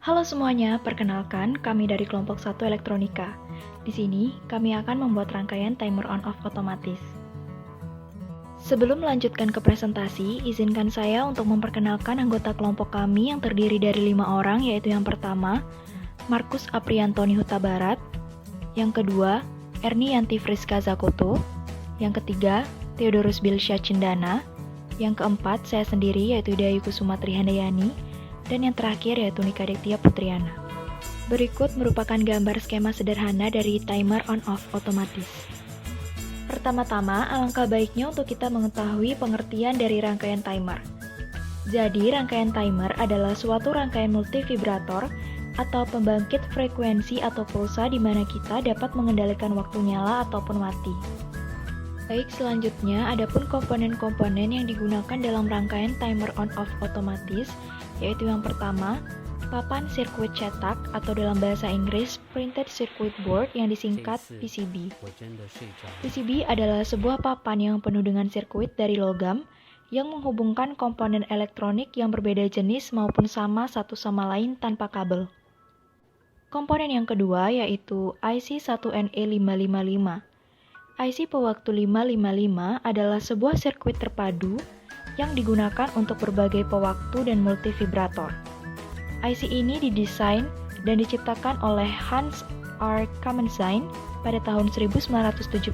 Halo semuanya, perkenalkan kami dari kelompok 1 Elektronika. Di sini, kami akan membuat rangkaian timer on-off otomatis. Sebelum melanjutkan ke presentasi, izinkan saya untuk memperkenalkan anggota kelompok kami yang terdiri dari 5 orang, yaitu yang pertama, Markus Apriantoni Huta Barat, yang kedua, Erni Yanti Friska Zakoto, yang ketiga, Theodorus Bilsya Cindana, yang keempat, saya sendiri yaitu Dayu Kusuma Trihandayani, dan yang terakhir yaitu Nika Dektia Putriana. Berikut merupakan gambar skema sederhana dari timer on-off otomatis. Pertama-tama, alangkah baiknya untuk kita mengetahui pengertian dari rangkaian timer. Jadi, rangkaian timer adalah suatu rangkaian multivibrator atau pembangkit frekuensi atau pulsa di mana kita dapat mengendalikan waktu nyala ataupun mati. Baik, selanjutnya adapun komponen-komponen yang digunakan dalam rangkaian timer on-off otomatis, yaitu yang pertama, papan sirkuit cetak atau dalam bahasa Inggris Printed Circuit Board yang disingkat PCB. PCB adalah sebuah papan yang penuh dengan sirkuit dari logam yang menghubungkan komponen elektronik yang berbeda jenis maupun sama satu sama lain tanpa kabel. Komponen yang kedua yaitu IC 1NE555. IC pewaktu 555 adalah sebuah sirkuit terpadu yang digunakan untuk berbagai pewaktu dan multivibrator. IC ini didesain dan diciptakan oleh Hans R. Kamenstein pada tahun 1970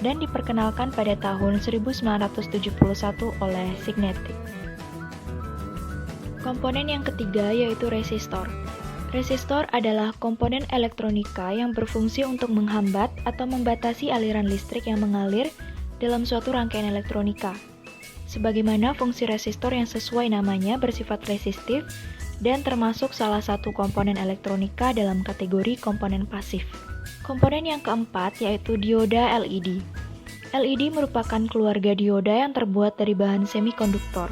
dan diperkenalkan pada tahun 1971 oleh Signetic. Komponen yang ketiga yaitu resistor. Resistor adalah komponen elektronika yang berfungsi untuk menghambat atau membatasi aliran listrik yang mengalir dalam suatu rangkaian elektronika. Sebagaimana fungsi resistor yang sesuai namanya bersifat resistif dan termasuk salah satu komponen elektronika dalam kategori komponen pasif. Komponen yang keempat yaitu dioda LED. LED merupakan keluarga dioda yang terbuat dari bahan semikonduktor.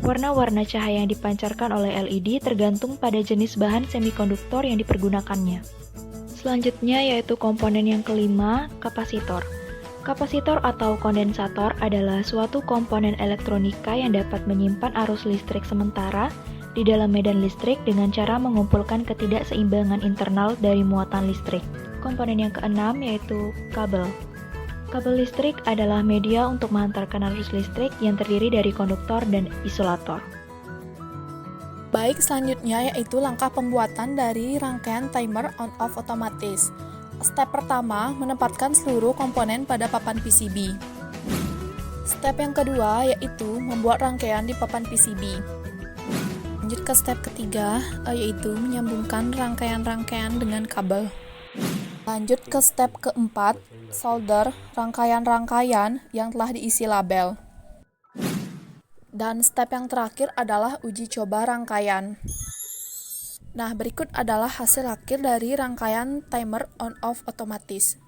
Warna-warna cahaya yang dipancarkan oleh LED tergantung pada jenis bahan semikonduktor yang dipergunakannya. Selanjutnya yaitu komponen yang kelima, kapasitor. Kapasitor atau kondensator adalah suatu komponen elektronika yang dapat menyimpan arus listrik sementara di dalam medan listrik dengan cara mengumpulkan ketidakseimbangan internal dari muatan listrik. Komponen yang keenam yaitu kabel. Kabel listrik adalah media untuk menghantarkan arus listrik yang terdiri dari konduktor dan isolator. Baik, selanjutnya yaitu langkah pembuatan dari rangkaian timer on-off otomatis. Step pertama, menempatkan seluruh komponen pada papan PCB. Step yang kedua yaitu membuat rangkaian di papan PCB. Lanjut ke step ketiga, yaitu menyambungkan rangkaian-rangkaian dengan kabel. Lanjut ke step keempat, solder rangkaian-rangkaian yang telah diisi label. Dan step yang terakhir adalah uji coba rangkaian. Nah, berikut adalah hasil akhir dari rangkaian timer on-off otomatis.